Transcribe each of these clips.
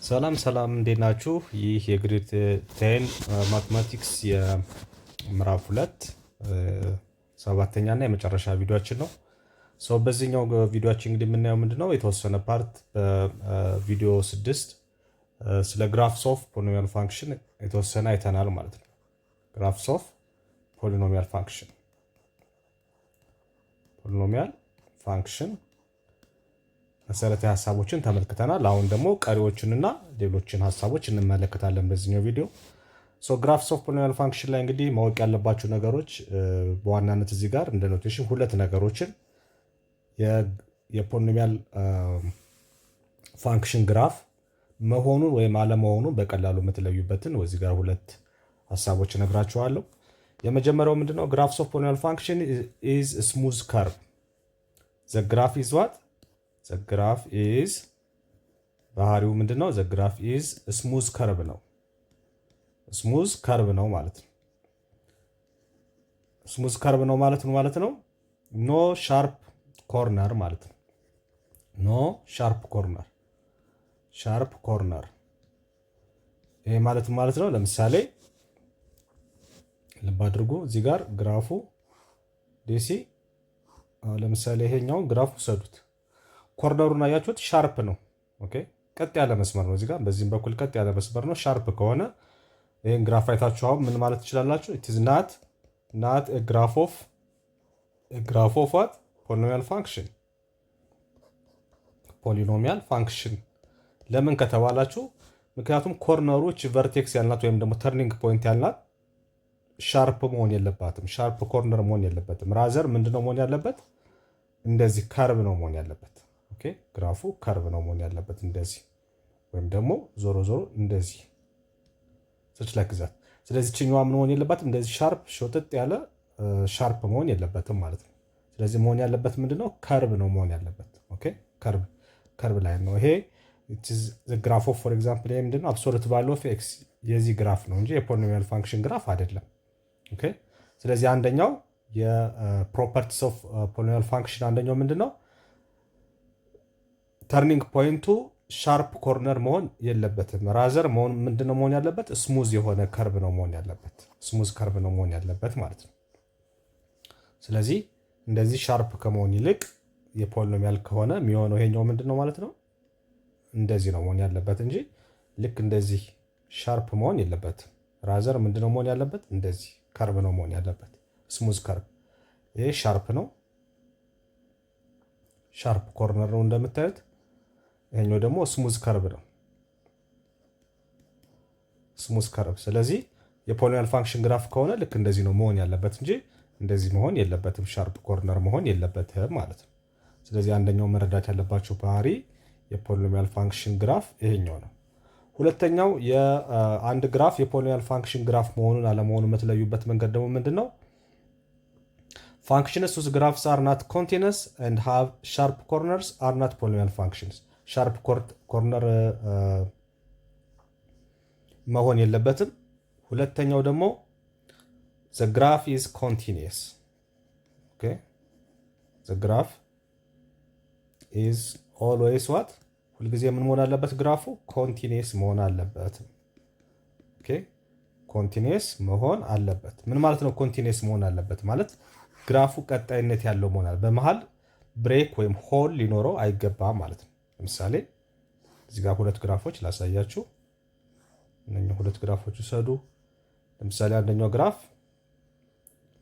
ሰላም ሰላም እንዴት ናችሁ? ይህ የግሬድ 10 ማትማቲክስ የምዕራፍ 2 ሰባተኛ እና የመጨረሻ ቪዲዮአችን ነው። በዚህኛው ቪዲዮአችን እንግዲህ የምናየው ምንድነው የተወሰነ ፓርት በቪዲዮ 6 ስለ ግራፍስ ኦፍ ፖሊኖሚያል ፋንክሽን የተወሰነ አይተናል ማለት ነው። ግራፍስ ኦፍ ፖሊኖሚያል ፋንክሽን መሰረታዊ ሀሳቦችን ተመልክተናል። አሁን ደግሞ ቀሪዎችንና ሌሎችን ሀሳቦች እንመለከታለን በዚህኛው ቪዲዮ። ግራፍስ ኦፍ ፖሊኖሚያል ፋንክሽን ላይ እንግዲህ ማወቅ ያለባችሁ ነገሮች በዋናነት እዚህ ጋር እንደ ኖቴሽን ሁለት ነገሮችን የፖሊኖሚያል ፋንክሽን ግራፍ መሆኑን ወይም አለመሆኑን በቀላሉ የምትለዩበትን እዚህ ጋር ሁለት ሀሳቦች እነግራችኋለሁ። የመጀመሪያው ምንድነው? ግራፍስ ኦፍ ፖሊኖሚያል ፋንክሽን ኢዝ ስሙዝ ከርቭ ዘ ግራፍ ኢዝ ዋት ዘ ግራፍ ኢዝ ባህሪው ምንድነው? ዘ ግራፍ ኢዝ ስሙዝ ከርቭ ነው። ስሙዝ ከርቭ ነው ማለት ነው። ስሙዝ ከርቭ ነው ማለት ነው። ኖ ሻርፕ ኮርነር ማለት ነው። ኖ ሻርፕ ኮርነር ይሄ ማለት ነው። ለምሳሌ ልብ አድርጉ። እዚህ ጋር ግራፉ ዲሲ ለምሳሌ ይሄኛውን ግራፍ ውሰዱት። ኮርነሩን አያችሁት? ሻርፕ ነው። ኦኬ፣ ቀጥ ያለ መስመር ነው። እዚህ ጋር በዚህም በኩል ቀጥ ያለ መስመር ነው። ሻርፕ ከሆነ ይሄን ግራፍ አይታችሁ አሁን ምን ማለት ትችላላችሁ? it is not a graph of what ፖሊኖሚያል ፋንክሽን ለምን ከተባላችሁ ምክንያቱም ኮርነሮች ቨርቴክስ ያልናት ወይም ደግሞ ተርኒንግ ፖይንት ያልናት ሻርፕ መሆን የለባትም። ሻርፕ ኮርነር መሆን የለበትም። ራዘር ምንድነው መሆን ያለበት? እንደዚህ ከርቭ ነው መሆን ያለበት። ኦኬ፣ ግራፉ ከርቭ ነው መሆን ያለበት እንደዚህ፣ ወይም ደግሞ ዞሮ እንደዚህ ሰች ላይ ግዛት። ስለዚህ ችኛዋ ምን መሆን የለባትም? እንደዚህ ሻርፕ ሾጥጥ ያለ ሻርፕ መሆን የለበትም ማለት ነው። ስለዚህ መሆን ያለበት ምንድነው? ከርቭ ነው መሆን ያለበት። ኦኬ፣ ከርቭ ላይ ነው ይሄ ግራፍ ኦፍ ፎር ኤግዛምፕል ይሄ ምንድነው? አብሶሉት ቫልዩ ኦፍ ኤክስ የዚህ ግራፍ ነው እንጂ የፖሊኖሚያል ፋንክሽን ግራፍ አይደለም። ኦኬ፣ ስለዚህ አንደኛው የፕሮፐርቲስ ኦፍ ፖሊኖሚያል ፋንክሽን አንደኛው ምንድነው? ተርኒንግ ፖይንቱ ሻርፕ ኮርነር መሆን የለበትም። ራዘር ምንድነው መሆን ያለበት? ስሙዝ የሆነ ከርቭ ነው መሆን ያለበት። ስሙዝ ከርቭ ነው መሆን ያለበት ማለት ነው። ስለዚህ እንደዚህ ሻርፕ ከመሆን ይልቅ የፖሊኖሚያል ከሆነ የሚሆነው ይሄኛው ምንድነው ማለት ነው? እንደዚህ ነው መሆን ያለበት እንጂ ልክ እንደዚህ ሻርፕ መሆን የለበትም። ራዘር ምንድነው መሆን ያለበት? እንደዚህ ከርቭ ነው መሆን ያለበት። ስሙዝ ከርቭ። ይሄ ሻርፕ ነው፣ ሻርፕ ኮርነር ነው እንደምታዩት። ይሄኛው ደግሞ ስሙዝ ከርቭ ነው፣ ስሙዝ ከርቭ። ስለዚህ የፖሊኖሚያል ፋንክሽን ግራፍ ከሆነ ልክ እንደዚህ ነው መሆን ያለበት እንጂ እንደዚህ መሆን የለበትም፣ ሻርፕ ኮርነር መሆን የለበትም ማለት ነው። ስለዚህ አንደኛው መረዳት ያለባችሁ ባህሪ የፖሊኖሚያል ፋንክሽን ግራፍ ይሄኛው ነው። ሁለተኛው የአንድ ግራፍ የፖሊኖሚያል ፋንክሽን ግራፍ መሆኑን አለመሆኑን የምትለዩበት መንገድ ደግሞ ምንድነው? Functions whose graphs are not continuous and have sharp corners are not polynomial functions. Sharp corner መሆን የለበትም። ሁለተኛው ደግሞ the graph is continuous. Okay? The graph is always what? ሁልጊዜ ምን መሆን አለበት? ግራፉ continuous መሆን አለበት። Okay? continuous መሆን አለበት። ምን ማለት ነው continuous መሆን አለበት ማለት? ግራፉ ቀጣይነት ያለው መሆናል። በመሃል ብሬክ ወይም ሆል ሊኖረው አይገባም ማለት ነው። ለምሳሌ እዚህ ጋር ሁለት ግራፎች ላሳያችሁ። እነኚህ ሁለት ግራፎች ውሰዱ። ለምሳሌ አንደኛው ግራፍ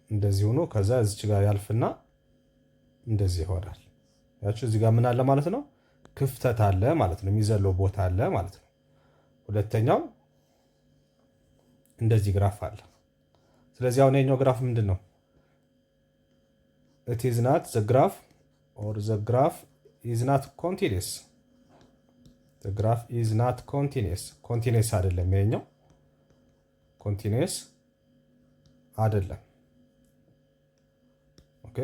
እንደዚህ ሆኖ ከዛ እዚች ጋር ያልፍና እንደዚህ ይሆናል። ያችሁ እዚህ ጋር ምን አለ ማለት ነው? ክፍተት አለ ማለት ነው። የሚዘለው ቦታ አለ ማለት ነው። ሁለተኛው እንደዚህ ግራፍ አለ። ስለዚህ አሁን የኛው ግራፍ ምንድን ነው? it is not the graph or the graph is not continuous. the graph is not continuous አይደለም። ይሄኛው continuous አይደለም። ኦኬ፣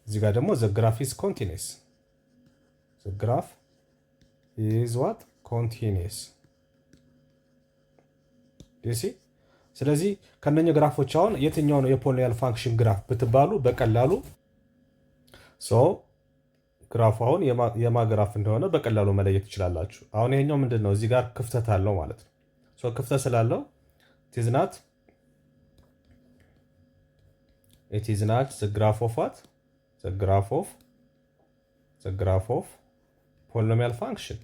እዚህ ጋር ደግሞ the graph is continuous. the graph is what? continuous. you see? ስለዚህ ከነኛ ግራፎች አሁን የትኛው ነው የፖሊኖሚያል ፋንክሽን ግራፍ ብትባሉ በቀላሉ ግራፉ አሁን የማግራፍ እንደሆነ በቀላሉ መለየት ትችላላችሁ። አሁን ይሄኛው ምንድን ነው? እዚህ ጋር ክፍተት አለው ማለት ነው። ክፍተት ስላለው it is not the graph of what? the graph of polynomial function።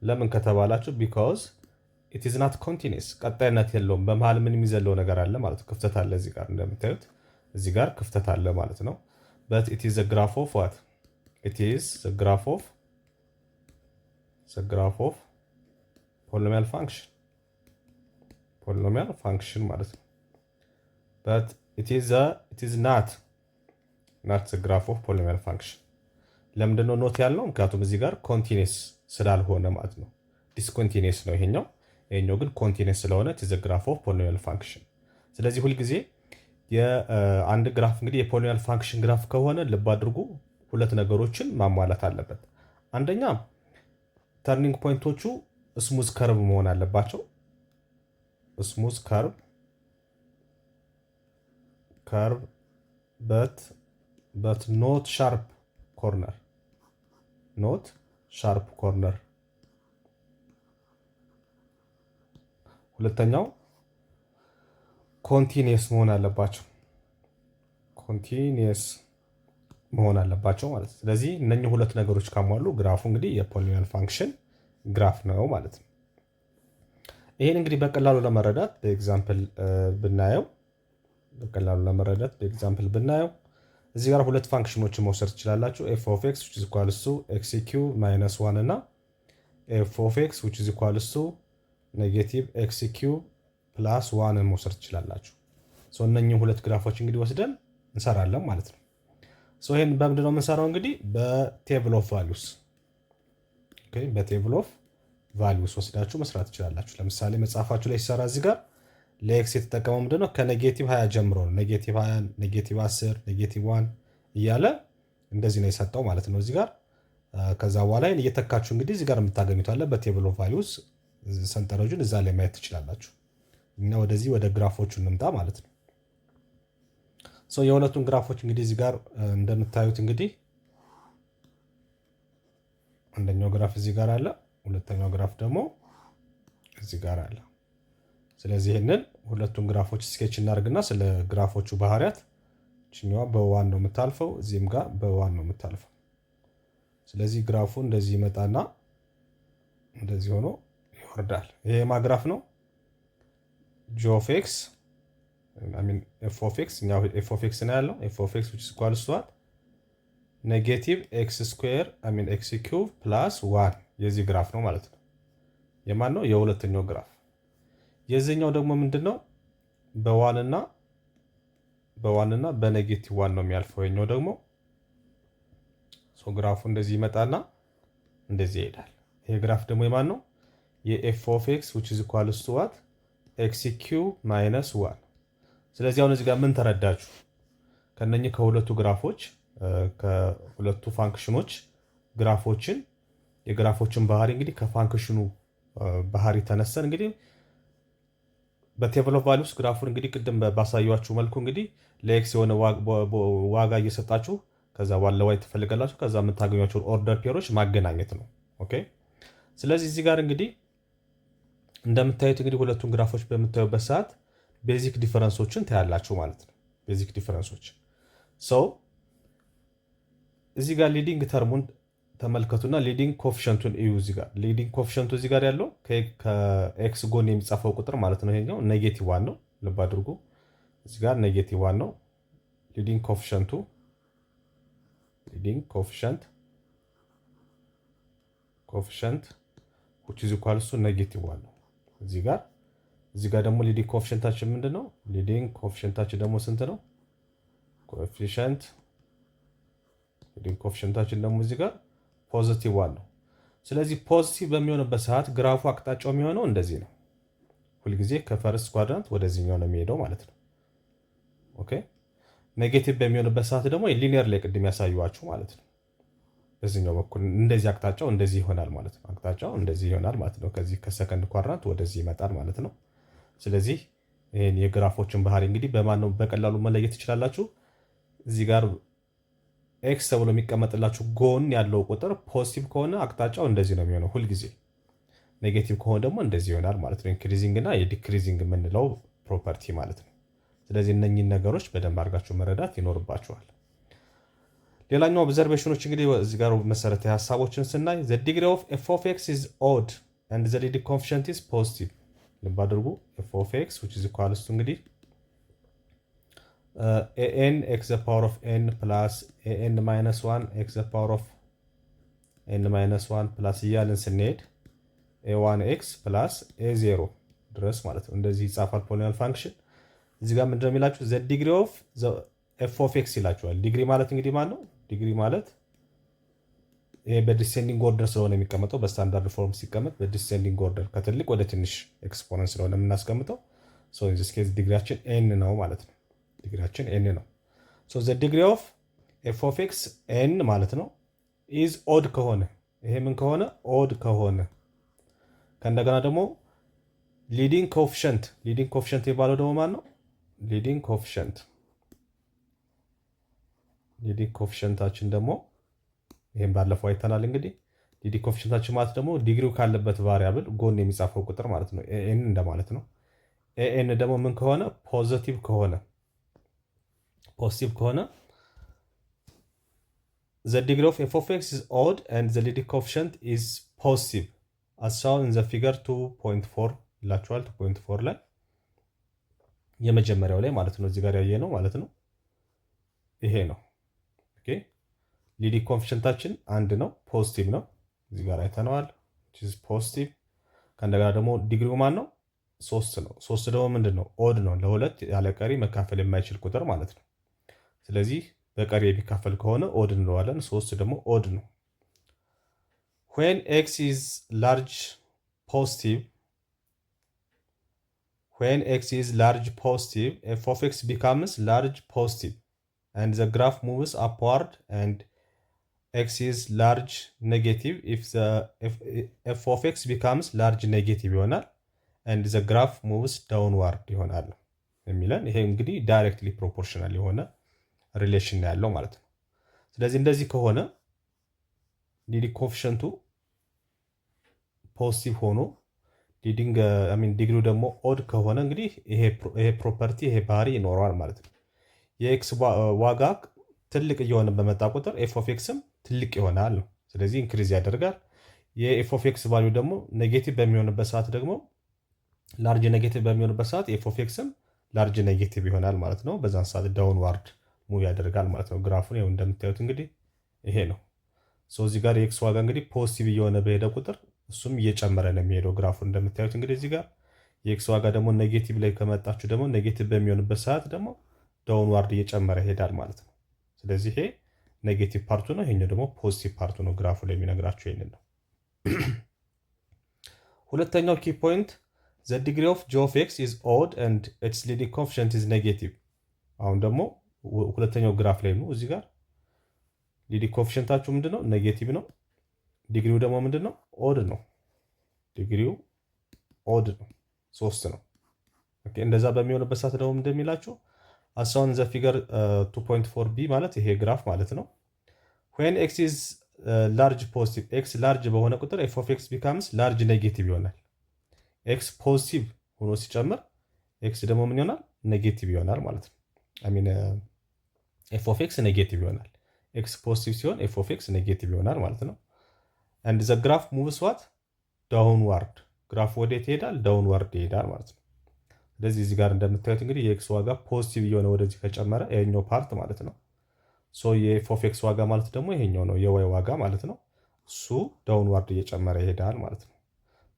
ለምን ከተባላችሁ because it is not continuous፣ ቀጣይነት የለውም። በመሃል ምን የሚዘለው ነገር አለ ማለት ነው። ክፍተት አለ እዚህ ጋር እንደምታዩት፣ እዚህ ጋር ክፍተት አለ ማለት ነው። but it is the graph of what? it is the graph of polynomial function ማለት ነው። but it is not the graph of polynomial function። ለምንድን ነው ኖት ያልነው? ምክንያቱም እዚህ ጋር ኮንቲኒየስ ስላልሆነ ማለት ነው። ዲስኮንቲኒየስ ነው ይሄኛው ግን ኮንቲኒየስ ስለሆነ it is the graph of polynomial function። ስለዚህ ሁልጊዜ የአንድ ግራፍ እንግዲህ የፖሊኖሚያል ፋንክሽን ግራፍ ከሆነ ልብ አድርጉ ሁለት ነገሮችን ማሟላት አለበት። አንደኛ ተርኒንግ ፖይንቶቹ ስሙዝ ከርቭ መሆን አለባቸው። ስሙዝ ከርቭ but not sharp corner። ሁለተኛው ኮንቲኒየስ መሆን አለባቸው ማለት ነው። ስለዚህ እነኚህ ሁለት ነገሮች ካሟሉ ግራፉ እንግዲህ የፖሊኖሚያል ፋንክሽን ግራፍ ነው ማለት ነው። ይሄን እንግዲህ በቀላሉ ለመረዳት በኤግዛምፕል ብናየው እዚህ ጋር ሁለት ፋንክሽኖችን መውሰድ ትችላላችሁ። f of x which is equals to x cube minus 1 እና f of x which is equals to negative x cube plus 1 መውሰድ ትችላላችሁ። እነኚህ ሁለት ግራፎች እንግዲህ ወስደን እንሰራለን ማለት ነው። ይሄን በምንድን ነው የምንሰራው? እንግዲህ በቴብል ኦፍ ቫልዩስ ወስዳችሁ መስራት ትችላላችሁ። ለምሳሌ መጽሐፋችሁ ላይ ሲሰራ እዚህ ጋር ለኤክስ የተጠቀመው ምንድነው? ከኔጌቲቭ 20 ጀምሮ ነው። ኔጌቲቭ 20፣ ኔጌቲቭ 10፣ ኔጌቲቭ 1 እያለ እንደዚህ ነው የሰጠው ማለት ነው እዚህ ጋር። ከዛ በኋላ እየተካችሁ እንግዲህ እዚህ ጋር የምታገኙት አለ። በቴብል ኦፍ ቫልዩስ ሰንጠረዡን እዛ ላይ ማየት ትችላላችሁ። እና ወደዚህ ወደ ግራፎቹ እንምጣ ማለት ነው። የሁለቱን ግራፎች እንግዲህ እዚህ ጋር እንደምታዩት እንግዲህ አንደኛው ግራፍ እዚህ ጋር አለ፣ ሁለተኛው ግራፍ ደግሞ እዚህ ጋር አለ። ስለዚህ ይሄንን ሁለቱን ግራፎች ስኬች እናደርግና ስለ ግራፎቹ ባህሪያት እቺኛዋ በዋን ነው የምታልፈው፣ እዚህም ጋር በዋን ነው የምታልፈው። ስለዚህ ግራፉ እንደዚህ ይመጣና እንደዚህ ሆኖ ይወርዳል። ይሄ ማግራፍ ነው g of x f of x ነው ያለው f of x which is equals to negative x square x cube plus 1 የዚህ ግራፍ ነው ማለት ነው። የማን ነው? የሁለተኛው ግራፍ። የዚህኛው ደግሞ ምንድነው? በዋንና በኔጌቲቭ 1 ነው የሚያልፈው። የኛው ደግሞ ግራፉ እንደዚህ ይመጣና እንደዚህ ይሄዳል። ይሄ ግራፍ ደግሞ የማን ነው? የf of x which is equals to x cube minus 1። ስለዚህ አሁን እዚህ ጋር ምን ተረዳችሁ? ከነኚህ ከሁለቱ ግራፎች ከሁለቱ ፋንክሽኖች የግራፎችን ባህሪ እንግዲህ ከፋንክሽኑ ባህሪ ተነስተን እንግዲህ በቴብል ኦፍ ቫልዩስ ግራፉን እንግዲህ ቅድም ባሳያችሁ መልኩ እንግዲህ ለኤክስ የሆነ ዋጋ እየሰጣችሁ ከዛ ባለ ዋይ ትፈልጋላችሁ ከዛ የምታገኟቸውን ኦርደር ፔሮች ማገናኘት ነው። ኦኬ። ስለዚህ እዚህ ጋር እንግዲህ እንደምታዩት እንግዲህ ሁለቱን ግራፎች በምታዩበት ሰዓት ቤዚክ ዲፈረንሶችን ታያላችሁ ማለት ነው። ቤዚክ ዲፈረንሶች እዚህ ጋር ሊዲንግ ተርሙን ተመልከቱና ሊዲንግ ኮኤፊሽንቱን እዩ። እዚህ ጋር ሊዲንግ ኮኤፊሽንቱ እዚህ ጋር ያለው ከኤክስ ጎን የሚጻፈው ቁጥር ማለት ነው። ይሄኛው ኔጌቲቭ 1 ነው። ልብ አድርጉ። እዚህ ጋር ኔጌቲቭ 1 ነው ሊዲንግ ኮኤፊሽንት which is equals to negative 1 ነው። እዚህ ጋር ደግሞ ሊዲንግ ኮኤፊሽንታችን ምንድነው? ሊዲንግ ኮኤፊሽንታችን ደግሞ ስንት ነው? ሊዲንግ ኮኤፊሽንታችን ደግሞ እዚህ ጋር ፖዚቲቭ 1 ነው። ስለዚህ ፖዚቲቭ በሚሆንበት ሰዓት ግራፉ አቅጣጫው የሚሆነው እንደዚህ ነው። ሁልጊዜ ከፈርስት ኳድራንት ወደዚህኛው ነው የሚሄደው ማለት ነው። ኦኬ። ኔጌቲቭ በሚሆንበት ሰዓት ደግሞ ሊኒየር ላይ ቅድም ያሳዩዋችሁ ማለት ነው። በዚህኛው በኩል እንደዚህ አቅጣጫው እንደዚህ ይሆናል ማለት ነው። አቅጣጫው እንደዚህ ይሆናል ማለት ነው። ከዚህ ከሰከንድ ኳድራንት ወደዚህ ይመጣል ማለት ነው። ስለዚህ ይሄን የግራፎችን ባህሪ እንግዲህ በማን ነው በቀላሉ መለየት ትችላላችሁ? እዚህ ጋር ኤክስ ተብሎ የሚቀመጥላችሁ ጎን ያለው ቁጥር ፖዚቲቭ ከሆነ አቅጣጫው እንደዚህ ነው የሚሆነው ሁልጊዜ። ኔጌቲቭ ከሆነ ደግሞ እንደዚህ ይሆናል ማለት ነው። ኢንክሪዚንግ እና የዲክሪዚንግ የምንለው ፕሮፐርቲ ማለት ነው። ስለዚህ እነኚህን ነገሮች በደንብ አድርጋችሁ መረዳት ይኖርባችኋል። ሌላኛው ኦብዘርቬሽኖች እንግዲህ እዚህ ጋር መሰረታዊ ሀሳቦችን ስናይ ዘ ዲግሪ ኦፍ ኤፍ ኦፍ ኤክስ ኢዝ ኦድ ኤንድ ዘ ሊዲንግ ኮኤፊሺየንት ኢዝ ፖዚቲቭ። ልብ አድርጉ ኤፍ ኦፍ ኤክስ ዊች ኢዝ ኢኳልስ ቱ እንግዲህ ኤን ኤክስ ዘ ፓወር ኦፍ ኤን ፕላስ ኤን ማይነስ ዋን ኤክስ ዘ ፓወር ኦፍ ኤን ማይነስ ዋን ፕላስ እያልን ስንሄድ ኤ1 ኤክስ ፕላስ ኤ0 ድረስ ማለት ነው። እንደዚህ ይጻፋል ፖሊኖሚያል ፋንክሽን። እዚህ ጋር ምንድነው የሚላችሁ ዘ ዲግሪ ኦፍ ኤፍ ኦፍ ኤክስ ይላችኋል። ዲግሪ ማለት እንግዲህ ማን ነው? ዲግሪ ማለት ይሄ በዲሴንዲንግ ኦርደር ስለሆነ የሚቀመጠው በስታንዳርድ ፎርም ሲቀመጥ በዲሴንዲንግ ኦርደር ከትልቅ ወደ ትንሽ ኤክስፖነንት ስለሆነ የምናስቀምጠው ሶ ኢን ዚስ ኬዝ ዲግሪያችን ኤን ነው ማለት ነው። ዲግሪያችን ኤን ነው። ሶ ዘ ዲግሪ ኦፍ ኤፍ ኦፍ ኤክስ ኤን ማለት ነው ኢዝ ኦድ ከሆነ ይሄ ምን ከሆነ ኦድ ከሆነ ከእንደገና ደግሞ ሊዲንግ ኮኤፊሺየንት የሚባለው ደግሞ ማን ነው? ሊዲንግ ኮኤፊሺየንታችን ደግሞ ይሄን ባለፈው አይተናል። እንግዲህ ሊዲንግ ኮኤፊሺየንታችን ማለት ደግሞ ዲግሪው ካለበት ቫሪያብል ጎን የሚጻፈው ቁጥር ማለት ነው። ኤን እንደማለት ነው። ኤን ደግሞ ምን ከሆነ ፖዚቲቭ ከሆነ the degree of f of x is odd and the leading coefficient is positive as shown in the figure 2.4 ይላችኋል። 2.4 ላይ የመጀመሪያው ላይ ማለት ነው። እዚህ ጋር ያየ ነው ማለት ነው። ይሄ ነው። ኦኬ ሊዲንግ ኮኤፊሺየንታችን አንድ ነው፣ ፖዚቲቭ ነው። እዚህ ጋር አይተነዋል። which is positive ከእንደገና ደግሞ ዲግሪው ማን ነው? 3 ነው። 3 ደግሞ ምንድን ነው? ኦድ ነው። ለሁለት ያለ ቀሪ መካፈል የማይችል ቁጥር ማለት ነው። ስለዚህ በቀሪ የሚካፈል ከሆነ ኦድ እንለዋለን። 3 ደግሞ ኦድ ነው። when x is large positive f of x becomes large positive and the graph moves upward and x is large negative if the f of x becomes large negative ይሆናል and the graph moves downward ይሆናል የሚለን ይሄ እንግዲህ ዳይሬክትሊ ፕሮፖርሽናል የሆነ ሪሌሽን ያለው ማለት ነው። ስለዚህ እንደዚህ ከሆነ ሊዲንግ ኮኤፊሺየንቱ ፖዚቲቭ ሆኖ ዲግሪው ደግሞ ኦድ ከሆነ እንግዲህ ይሄ ፕሮፐርቲ ይሄ ባህሪ ይኖረዋል ማለት ነው። የኤክስ ዋጋ ትልቅ እየሆነ በመጣ ቁጥር ኤፍ ኦፍ ኤክስም ትልቅ ይሆናል ነው። ስለዚህ ኢንክሪዝ ያደርጋል። የኤፍ ኦፍ ኤክስ ቫልዩ ደግሞ ኔጌቲቭ በሚሆንበት ሰዓት ደግሞ ላርጅ ኔጌቲቭ በሚሆንበት ሰዓት ኤፍ ኦፍ ኤክስም ላርጅ ኔጌቲቭ ይሆናል ማለት ነው። በዛን ሰዓት ዳውንዋርድ ሙቭ ያደርጋል ማለት ነው። ግራፉን ይኸው እንደምታዩት እንግዲህ ይሄ ነው። እዚህ ጋር የኤክስ ዋጋ እንግዲህ ፖዚቲቭ እየሆነ በሄደ ቁጥር እሱም እየጨመረ ነው የሚሄደው ግራፉን እንደምታዩት እንግዲህ እዚህ ጋር የኤክስ ዋጋ ደግሞ ኔጌቲቭ ላይ ከመጣችሁ ደግሞ ኔጌቲቭ በሚሆንበት ሰዓት ደግሞ ዳውንዋርድ እየጨመረ ይሄዳል ማለት ነው። ስለዚህ ይሄ ኔጌቲቭ ፓርቱ ነው፣ ይሄኛው ደግሞ ፖዚቲቭ ፓርቱ ነው። ግራፉ ላይ የሚነግራችሁ ይሄንን ነው። ሁለተኛው ኪ ፖይንት the degree of g of x is odd and its leading coefficient is negative። አሁን ደግሞ ሁለተኛው ግራፍ ላይ ነው። እዚህ ጋር ሊዲንግ ኮኤፊሺየንታችሁ ምንድነው? ኔጌቲቭ ነው። ዲግሪው ደግሞ ምንድነው? ኦድ ነው። ዲግሪው ኦድ ነው፣ 3 ነው። ኦኬ እንደዛ በሚሆንበት ሰዓት ደግሞ እንደሚላችሁ አሳውን ዘ ፊገር 2.4b ማለት ይሄ ግራፍ ማለት ነው። when x is large positive x large በሆነ ቁጥር f of x becomes large negative ይሆናል። ኤክስ ፖዚቲቭ ሆኖ ሲጨምር ኤክስ ደግሞ ምን ይሆናል? ኔጌቲቭ ይሆናል ማለት ነው። ኤፍ ኦፍ ኤክስ ኔጌቲቭ ይሆናል። ኤክስ ፖዚቲቭ ሲሆን ኤፍ ኦፍ ኤክስ ኔጌቲቭ ይሆናል ማለት ነው። አንድ ዘ ግራፍ ሙቭስ ዋት ዳውንዋርድ። ግራፍ ወዴት ይሄዳል? ዳውንዋርድ ይሄዳል ማለት ነው። ስለዚህ እዚህ ጋር እንደምታዩት እንግዲህ የኤክስ ዋጋ ፖዚቲቭ እየሆነ ወደዚህ ከጨመረ ይሄኛው ፓርት ማለት ነው። ሶ የኤፍ ኦፍ ኤክስ ዋጋ ማለት ደግሞ ይሄኛው ነው፣ የዋይ ዋጋ ማለት ነው። እሱ ዳውንዋርድ እየጨመረ ይሄዳል ማለት ነው።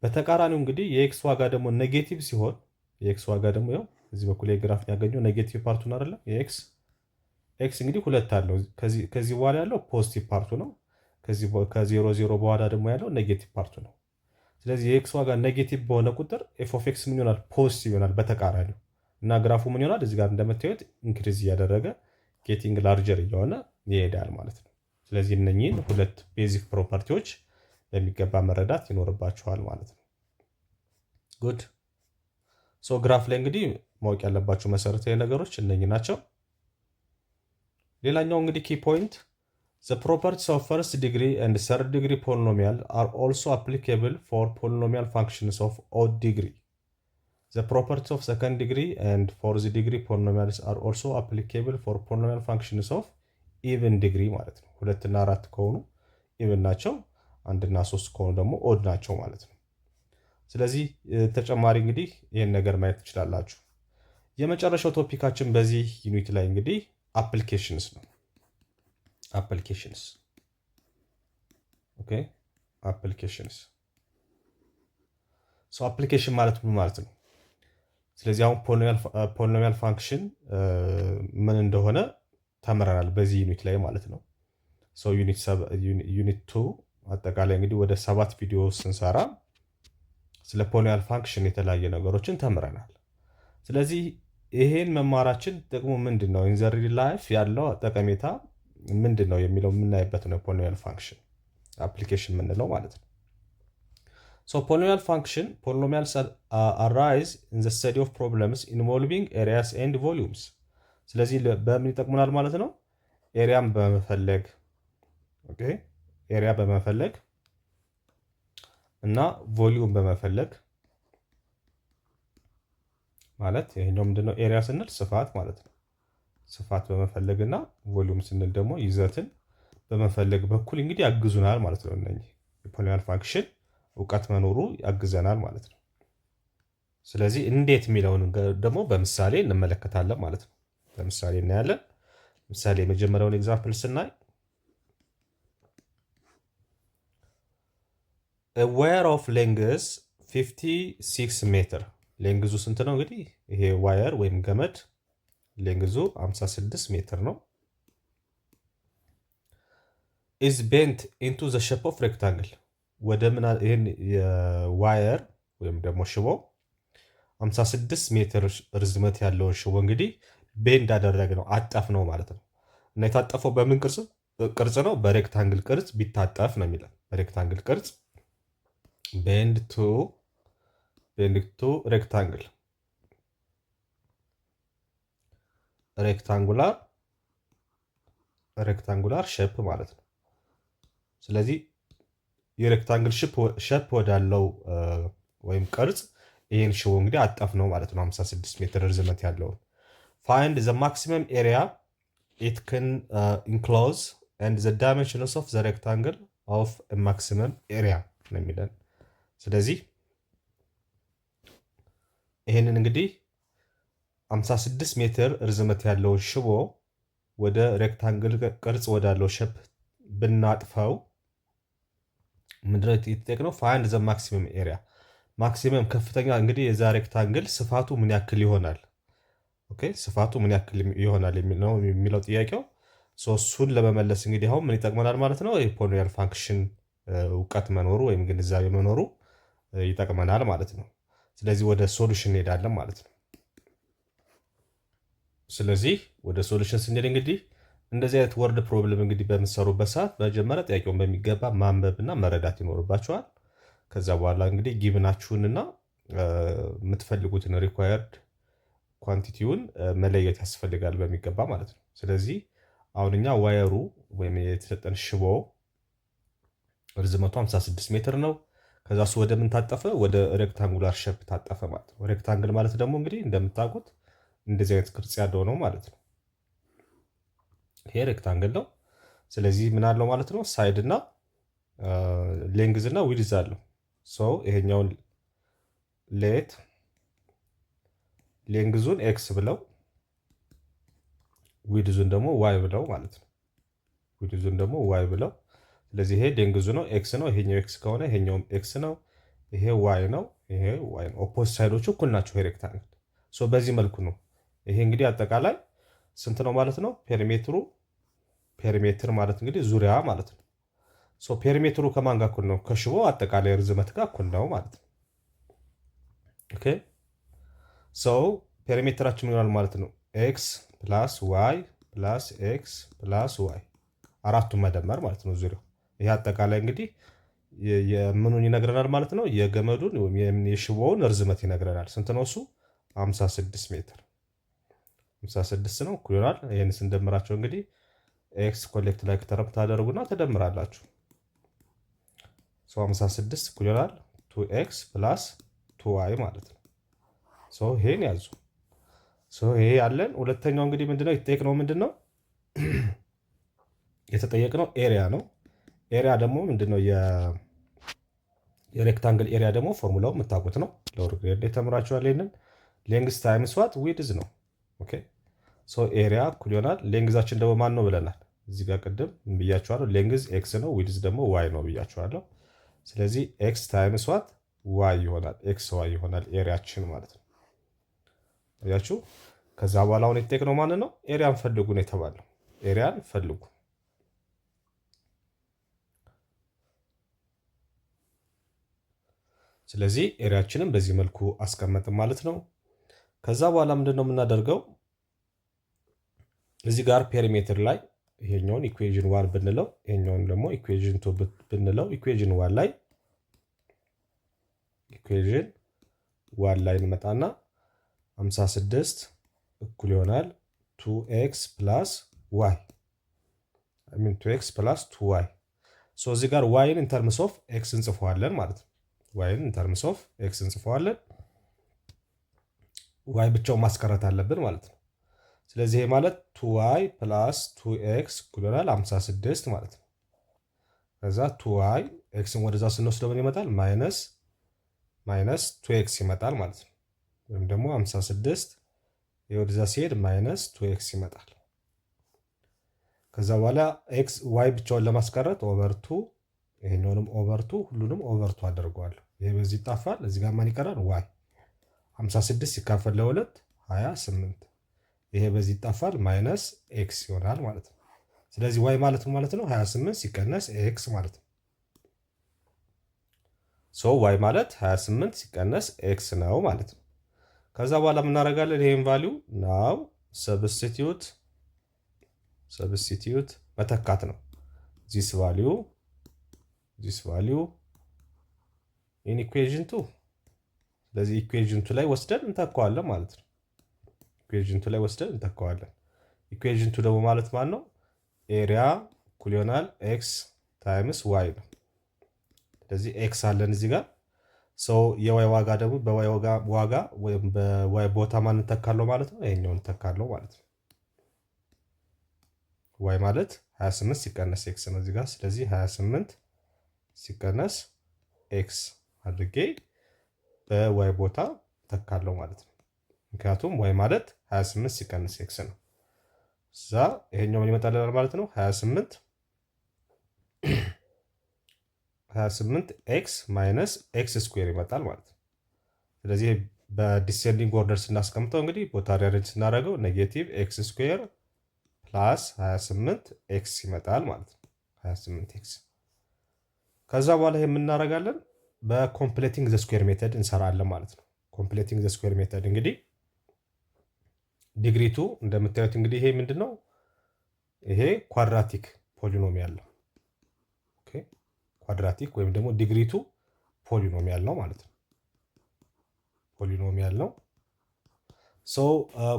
በተቃራኒው እንግዲህ የኤክስ ዋጋ ደግሞ ኔጌቲቭ ሲሆን የኤክስ ዋጋ ደግሞ ያው እዚህ በኩል የግራፍ ያገኘው ኔጌቲቭ ፓርቱን አይደለም። የኤክስ እንግዲህ ሁለት አለው። ከዚህ በኋላ ያለው ፖዚቲቭ ፓርቱ ነው። ከዜሮ ዜሮ በኋላ ደግሞ ያለው ኔጌቲቭ ፓርቱ ነው። ስለዚህ የኤክስ ዋጋ ኔጌቲቭ በሆነ ቁጥር ኤፍ ኦፍ ኤክስ ምን ይሆናል? ፖዚቲቭ ይሆናል በተቃራኒው እና ግራፉ ምን ይሆናል? እዚህ ጋር እንደምታዩት ኢንክሪዝ እያደረገ ጌቲንግ ላርጀር እየሆነ ይሄዳል ማለት ነው። ስለዚህ እነኚህን ሁለት ቤዚክ ፕሮፐርቲዎች በሚገባ መረዳት ይኖርባችኋል ማለት ነው። ጉድ ሶ ግራፍ ላይ እንግዲህ ማወቅ ያለባችሁ መሰረታዊ ነገሮች እነኚህ ናቸው። ሌላኛው እንግዲህ ኪ ፖይንት The properties of first degree and third degree polynomial are also applicable for polynomial functions of odd degree. The properties of second degree and fourth degree polynomials are also applicable for polynomial functions of even degree ማለት ነው። 2 እና 4 ከሆኑ even ናቸው፣ 1 እና 3 ከሆኑ ደግሞ odd ናቸው ማለት ነው። ስለዚህ ተጨማሪ እንግዲህ ይሄን ነገር ማየት ትችላላችሁ። የመጨረሻው ቶፒካችን በዚህ ዩኒት ላይ እንግዲህ አፕሊኬሽንስ ነው። አፕሊኬሽንስ ኦኬ። አፕሊኬሽንስ አፕሊኬሽን ማለት ምን ማለት ነው? ስለዚህ አሁን ፖሊኖሚያል ፋንክሽን ምን እንደሆነ ተምረናል በዚህ ዩኒት ላይ ማለት ነው። ዩኒት 2 አጠቃላይ እንግዲህ ወደ 7 ቪዲዮ ስንሰራ ስለ ፖሊኖሚያል ፋንክሽን የተለያየ ነገሮችን ተምረናል። ስለዚህ ይሄን መማራችን ጥቅሙ ምንድን ነው? ኢን ዘ ሪል ላይፍ ያለው ጠቀሜታ ምንድን ነው የሚለው የምናይበት ነው። ፖሊኖሚያል ፋንክሽን አፕሊኬሽን የምንለው ማለት ነው። ፖሊኖሚያል ፋንክሽን ፖሊኖሚያልስ አራይዝ ኢን ዘ ስተዲ ኦፍ ፕሮብለምስ ኢንቮልቪንግ ኤሪያስ ኤንድ ቮሊዩምስ። ስለዚህ በምን ይጠቅሙናል ማለት ነው? ኤሪያን በመፈለግ ኦኬ፣ ኤሪያ በመፈለግ እና ቮሊዩም በመፈለግ ማለት ይሄኛው ምንድነው? ኤሪያ ስንል ስፋት ማለት ነው። ስፋት በመፈለግ እና ቮሊዩም ስንል ደግሞ ይዘትን በመፈለግ በኩል እንግዲህ ያግዙናል ማለት ነው። እነኚህ የፖሊኖሚያል ፋንክሽን እውቀት መኖሩ ያግዘናል ማለት ነው። ስለዚህ እንዴት የሚለውን ደግሞ በምሳሌ እንመለከታለን ማለት ነው። በምሳሌ እናያለን። ምሳሌ የመጀመሪያውን ኤግዛምፕል ስናይ a wire of length 56 ሜትር። ሌንግዙ ስንት ነው? እንግዲህ ይሄ ዋየር ወይም ገመድ ሌንግዙ 56 ሜትር ነው። is bent into the shape of rectangle። ወደ ምን ይሄን የዋየር ወይም ደግሞ ሽቦ 56 ሜትር ርዝመት ያለውን ሽቦ እንግዲህ ቤንድ አደረግ ነው አጠፍ ነው ማለት ነው። እና የታጠፈው በምን ቅርጽ ነው? በሬክታንግል ቅርጽ ቢታጠፍ ነው የሚለው። በሬክታንግል ቅርጽ ቤንድ ቱ ሬክታንግል ሬክታንጉላር ሼፕ ማለት ነው። ስለዚህ የሬክታንግል ሼፕ ወዳለው ወይም ቅርጽ ይሄን ሽቦ እንግዲህ አጠፍ ነው ማለት ነው። 56 ሜትር ርዝመት ያለውን find the maximum area it can enclose and the dimensions of the rectangle of a maximum area ነው የሚለን። ስለዚህ ይሄንን እንግዲህ 56 ሜትር ርዝመት ያለውን ሽቦ ወደ ሬክታንግል ቅርጽ ወዳለው ሼፕ ብናጥፈው ምንድነው የተጠየቅነው? find the maximum area ማክሲመም ከፍተኛ እንግዲህ የዛ ሬክታንግል ስፋቱ ምን ያክል ይሆናል? ኦኬ፣ ስፋቱ ምን ያክል ይሆናል የሚለው ጥያቄው። እሱን ለመመለስ እንግዲህ አሁን ምን ይጠቅመናል ማለት ነው? የፖሊኖሚያል ፋንክሽን እውቀት መኖሩ ወይም ግንዛቤ መኖሩ ይጠቅመናል ማለት ነው። ስለዚህ ወደ ሶሉሽን እንሄዳለን ማለት ነው። ስለዚህ ወደ ሶሉሽን ስንሄድ እንግዲህ እንደዚህ አይነት ወርድ ፕሮብለም እንግዲህ በምትሰሩበት ሰዓት መጀመሪያ ጥያቄውን በሚገባ ማንበብና መረዳት ይኖርባቸዋል። ከዛ በኋላ እንግዲህ ጊቭናችሁንና የምትፈልጉትን ሪኳየርድ ኳንቲቲውን መለየት ያስፈልጋል በሚገባ ማለት ነው። ስለዚህ አሁን እኛ ዋየሩ ወይም የተሰጠን ሽቦ ርዝመቱ 56 ሜትር ነው። ከዛ እሱ ወደ ምን ታጠፈ? ወደ ሬክታንጉላር ሼፕ ታጠፈ ማለት ነው። ሬክታንግል ማለት ደግሞ እንግዲህ እንደምታውቁት እንደዚህ አይነት ቅርጽ ያለው ነው ማለት ነው። ይሄ ሬክታንግል ነው። ስለዚህ ምን አለው ማለት ነው? ሳይድ እና ሌንግዝ እና ዊድዝ አለው። ይሄኛውን ሌንግዙን ኤክስ ብለው ዊድዙን ደግሞ ዋይ ብለው ማለት ነው። ዊድዙን ደግሞ ዋይ ብለው። ስለዚህ ይሄ ሌንግዙ ነው፣ ኤክስ ነው። ይሄኛው ኤክስ ከሆነ ይሄኛውም ኤክስ ነው። ይሄ ዋይ ነው፣ ይሄ ዋይ ነው። ኦፖዚት ሳይዶቹ እኩል ናቸው። ይሄ ሬክታንግል በዚህ መልኩ ነው። ይሄ እንግዲህ አጠቃላይ ስንት ነው ማለት ነው? ፔሪሜትር ማለት እንግዲህ ዙሪያ ማለት ነው። ፔሪሜትሩ ከማን ጋር እኩል ነው? ከሽቦ አጠቃላይ ርዝመት ጋር እኩል ነው ማለት ነው። ኦኬ ፔሪሜትራችን ይሆናል ማለት ነው ኤክስ ፕላስ ዋይ ፕላስ ኤክስ ፕላስ ዋይ አራቱን መደመር ማለት ነው ዙሪያው። ይሄ አጠቃላይ እንግዲህ የምኑን ይነግረናል ማለት ነው? የገመዱን ወይም የሽቦውን ርዝመት ይነግረናል። ስንት ነው እሱ? 56 ሜትር 56 ነው እኩል ይሆናል። ይሄን ስንደምራቸው እንግዲህ ኤክስ ኮሌክት ላይ ከተረም ታደርጉና ተደምራላችሁ። 56 እኩል ይሆናል 2x ፕላስ 2y ማለት ነው። ይሄን ያዙ። ይሄ ያለን። ሁለተኛው እንግዲህ ምንድነው የተጠየቅነው? ምንድነው የተጠየቅነው? ኤሪያ ነው። ኤሪያ ደግሞ ምንድነው? የሬክታንግል ኤሪያ ደግሞ ፎርሙላው የምታውቁት ነው። ሎወር ግሬድ ላይ ተምራችኋል። ይሄንን ሌንግዝ ታይምስ ዋት ዊድዝ ነው። ኦኬ ኤሪያ እኩል ይሆናል ሌንግዛችን ደግሞ ማን ነው ብለናል? እዚህ ጋር ቅድም ብያችኋለሁ። ሌንግዝ ኤክስ ነው፣ ዊድዝ ደግሞ ዋይ ነው ብያችኋለሁ። ስለዚህ ኤክስ ታይምስ ዋት ዋይ ይሆናል። ኤክስ ዋይ ይሆናል ኤሪያችን ማለት ነው። አያችሁ። ከዛ በኋላ አሁን የተጠየቅነው ማን ነው? ኤሪያን ፈልጉ ነው የተባለው። ኤሪያን ፈልጉ። ስለዚህ ኤሪያችንን በዚህ መልኩ አስቀመጥን ማለት ነው። ከዛ በኋላ ምንድን ነው የምናደርገው? እዚህ ጋር ፔሪሜትር ላይ ይሄኛውን ኢኩዌዥን 1 ብንለው ይሄኛውን ደግሞ ኢኩዌዥን 2 ብንለው ኢኩዌዥን 1 ላይ እንመጣና 56 እኩል ይሆናል 2x ፕላስ y 2x ፕላስ 2y። እዚህ ጋር yን ኢን ተርምስ ኦፍ x እንጽፈዋለን ማለት ነው። yን ኢን ተርምስ ኦፍ x እንጽፈዋለን። y ብቻውን ማስቀረት አለብን ማለት ነው። ስለዚህ ይሄ ማለት 2y ፕላስ 2x እኩል ይሆናል 56 ማለት ነው። ከዛ 2y ኤክስን ወደዛ ስንወስደው ምን ይመጣል? ማይነስ 2x ይመጣል ማለት ነው። ወይም ደግሞ 56 ወደዛ ሲሄድ ማይነስ 2x ይመጣል። ከዛ በኋላ ኤክስ ዋይ ብቻውን ለማስቀረት ኦቨር 2 ይሄኛውንም ኦቨር 2 ሁሉንም ኦቨር 2 አደርገዋለሁ። ይሄ በዚህ ይጣፋል። እዚህ ጋር ማን ይቀራል? ዋይ 56 ሲካፈል ለ2 28። ይሄ በዚህ ይጣፋል። ማይነስ ኤክስ ይሆናል ማለት ነው። ስለዚህ ዋይ ማለት ነው 28 ሲቀነስ ኤክስ ማለት ነው። ዋይ ማለት 28 ሲቀነስ ኤክስ ነው ማለት ነው። ከዛ በኋላ የምናደርጋለን ይሄን ቫልዩ ናው ሰብስቲቲዩት መተካት ነው። ዚስ ቫልዩ ኢን ኢኩዌዥን 2። ስለዚህ ኢኩዌዥን 2 ላይ ወስደን እንተካዋለን ማለት ነው። ኢኩዌዥን 2 ላይ ወስደን እንተካዋለን። ኢኩዌዥን 2 ደግሞ ማለት ማን ነው? ኤሪያ እኩል ይሆናል ኤክስ ታይምስ ዋይ ነው። ስለዚህ ኤክስ አለን እዚህ ጋር የዋይ ዋጋ ደግሞ በዋይ ዋጋ ወይም በዋይ ቦታ ማን እንተካለው ማለት ነው? ይሄኛውን እንተካለው ማለት ነው። ዋይ ማለት 28 ሲቀነስ ኤክስ ነው እዚህ ጋር። ስለዚህ 28 ሲቀነስ ኤክስ አድርጌ በዋይ ቦታ ተካለው ማለት ነው። ምክንያቱም ዋይ ማለት 28 ሲቀነስ ኤክስ ነው። እዛ ይሄኛው ምን ይመጣልናል ማለት ነው? 28 ኤክስ ማይነስ ኤክስ ስኩዌር ይመጣል ማለት ነው። ስለዚህ በዲሴንዲንግ ኦርደር ስናስቀምጠው እንግዲህ ቦታ ሪአሬንጅ ስናደርገው ኔጌቲቭ ኤክስ ስኩዌር ፕላስ 28 ኤክስ ይመጣል ማለት ነው። 28 ኤክስ። ከዛ በኋላ የምናደርጋለን በኮምፕሌቲንግ ዘ ስኩዌር ሜተድ እንሰራለን ማለት ነው። ኮምፕሌቲንግ ዘ ስኩዌር ሜተድ እንግዲህ ዲግሪ 2 እንደምታዩት እንግዲህ ይሄ ምንድነው? ይሄ ኳድራቲክ ፖሊኖሚያል ነው። ኦኬ ኳድራቲክ ወይም ደግሞ ዲግሪ 2 ፖሊኖሚያል ነው ማለት ነው። ፖሊኖሚያል ነው።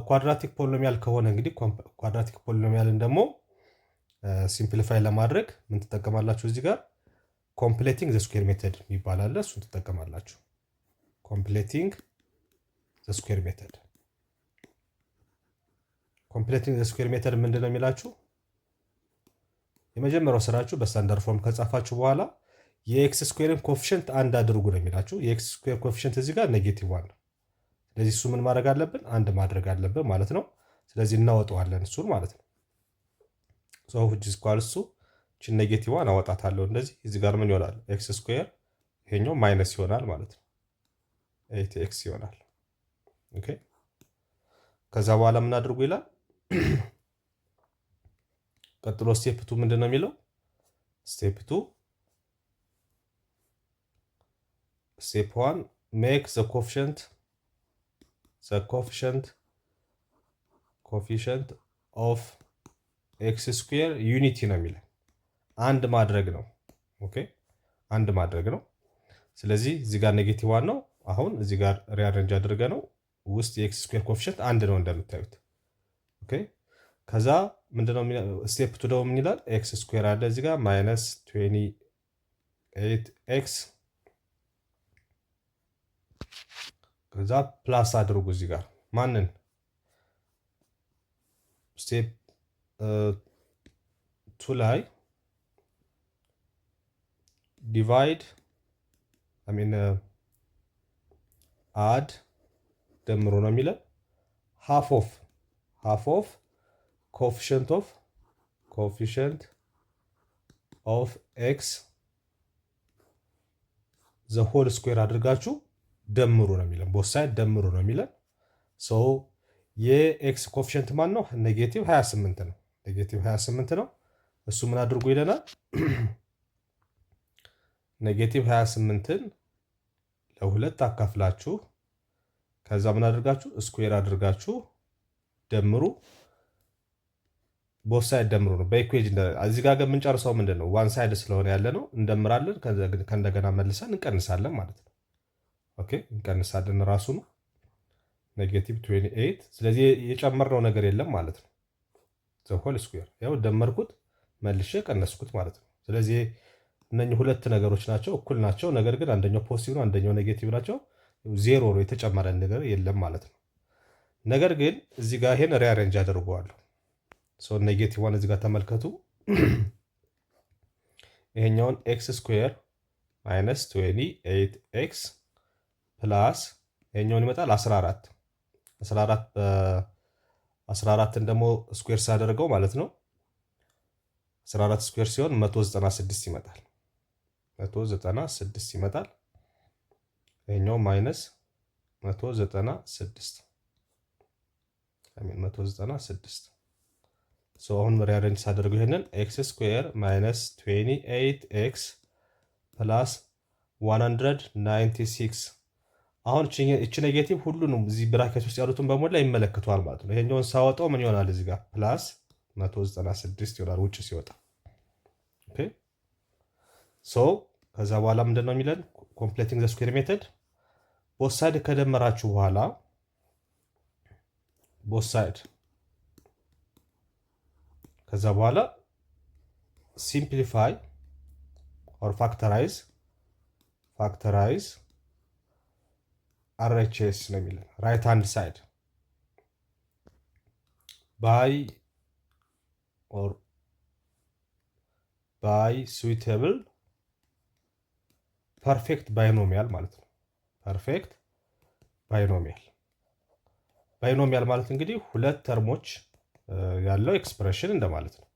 ኳድራቲክ ፖሊኖሚያል ከሆነ እንግዲህ ኳድራቲክ ፖሊኖሚያልን ደግሞ ሲምፕሊፋይ ለማድረግ ምን ትጠቀማላችሁ? እዚህ ጋር ኮምፕሌቲንግ ዘ ስኩዌር ሜተድ ይባላል። እሱን ትጠቀማላችሁ። ኮምፕሌቲንግ ዘ ስኩዌር ሜተድ። ኮምፕሌቲንግ ዘ ስኩዌር ሜተድ ምንድነው የሚላችሁ? የመጀመሪያው ስራችሁ በስታንዳርድ ፎርም ከጻፋችሁ በኋላ የኤክስ ስኩዌርን ኮፊሽንት አንድ አድርጉ ነው የሚላችሁ። የኤክስ ስኩዌር ኮፊሽንት እዚህ ጋር ኔጌቲቭ 1 ነው። ስለዚህ እሱ ምን ማድረግ አለብን? አንድ ማድረግ አለብን ማለት ነው። ስለዚህ እናወጣዋለን እሱን ማለት ነው። which is equal to እቺን ኔጌቲቭ 1 አወጣታለሁ እንደዚህ። እዚህ ጋር ምን ይሆናል? ኤክስ ስኩዌር ይሄኛው ማይነስ ይሆናል ማለት ነው። 8x ይሆናል። ኦኬ ከዛ በኋላ ምን አድርጉ ይላል? ቀጥሎ ስቴፕ 2 ምንድነው የሚለው? ስቴፕ 2 ስቴፕ 1 make the coefficient of x square ዩኒቲ ነው የሚለው። አንድ ማድረግ ነው። ኦኬ አንድ ማድረግ ነው። ስለዚህ እዚህ ጋር ኔጌቲቭ 1 ነው። አሁን እዚህ ጋር ሪአሬንጅ አድርገ ነው ውስጥ የኤክስ ስኩዌር ኮፊሽንት አንድ ነው እንደምታዩት። ኦኬ ከዛ ምንድነው ስቴፕ ቱ ደግሞ ምን ይላል? ኤክስ ስኩዌር አለ እዚህ ጋር ማይነስ 28 ኤክስ ከዛ ፕላስ አድርጉ እዚህ ጋር ማንን ስቴፕ ቱ ላይ ዲቫይድ አድ ደምሮ ነው የሚለን ሃፍ ኦፍ ኮኤፊሽንት ኦፍ ኤክስ ዘ ሆል ስኩዌር አድርጋችሁ ደምሩ ነው የሚለን። ቦት ሳይድ ደምሩ ነው የሚለን። ሶ የኤክስ ኮኤፊሽንት ማን ነው? ኔጌቲቭ 28 ነው። ኔጌቲቭ 28 ነው። እሱ ምን አድርጉ ይለናል? ኔጌቲቭ 28ን ለሁለት አካፍላችሁ ከዛ ምን አድርጋችሁ ስኩዌር አድርጋችሁ ደምሩ። ቦት ሳይድ ደምሩ ነው በኢኩዌጅን። እዚህ ጋር የምንጨርሰው ምንድን ነው? ዋን ሳይድ ስለሆነ ያለ ነው እንደምራለን። ከእንደገና መልሰን እንቀንሳለን ማለት ነው። ኦኬ እንቀንሳለን ራሱ ነው ኔጌቲቭ 28። ስለዚህ የጨመርነው ነገር የለም ማለት ነው። ዘ ሆል ስኩዌር ያው ደመርኩት መልሼ ቀነስኩት ማለት ነው። ስለዚህ እነኚህ ሁለት ነገሮች ናቸው፣ እኩል ናቸው። ነገር ግን አንደኛው ፖዚቲቭ ነው፣ አንደኛው ኔጌቲቭ ናቸው። ዜሮ ነው፣ የተጨመረ ነገር የለም ማለት ነው። ነገር ግን እዚህ ጋር ይሄን ሪአሬንጅ አድርገዋለሁ። ሶ ኔጌቲቭ ዋን እዚህ ጋር ተመልከቱ። ይሄኛውን ኤክስ ስኩዌር ማይነስ 28 ኤክስ ፕላስ ይሄኛውን ይመጣል 14 14ን ደግሞ ስኩዌር ሳደርገው ማለት ነው 14 ስኩዌር ሲሆን 196 ይመጣል። 196 ይመጣል። ይሄኛው ማይነስ 196 ሶ አሁን ሪአሬንጅ ሳደርገው ይሄንን ኤክስ ስኩዌር ማይነስ 28 ኤክስ ፕላስ 196 አሁን እቺ ኔጌቲቭ ሁሉንም እዚህ ብራኬት ውስጥ ያሉትን በሞላ ይመለከቷል ማለት ነው። ይሄኛውን ሳወጣው ምን ይሆናል? እዚህ ጋር ፕላስ 196 ይሆናል ውጭ ሲወጣ። ኦኬ ሶ ከዛ በኋላ ምንድን ነው የሚለን? ኮምፕሌቲንግ ዘ ስኩዌር ሜተድ ቦት ሳይድ ከደመራችሁ በኋላ ቦት ሳይድ ከዛ በኋላ ሲምፕሊፋይ ኦር ፋክተራይዝ RHS ነው የሚለን ራይት ሃንድ ሳይድ ባይ ስዊቴብል ፐርፌክት ባይኖሚያል ማለት ነው። ፐርፌክት ባይኖሚያል ማለት እንግዲህ ሁለት ተርሞች ያለው ኤክስፕሬሽን እንደማለት ነው።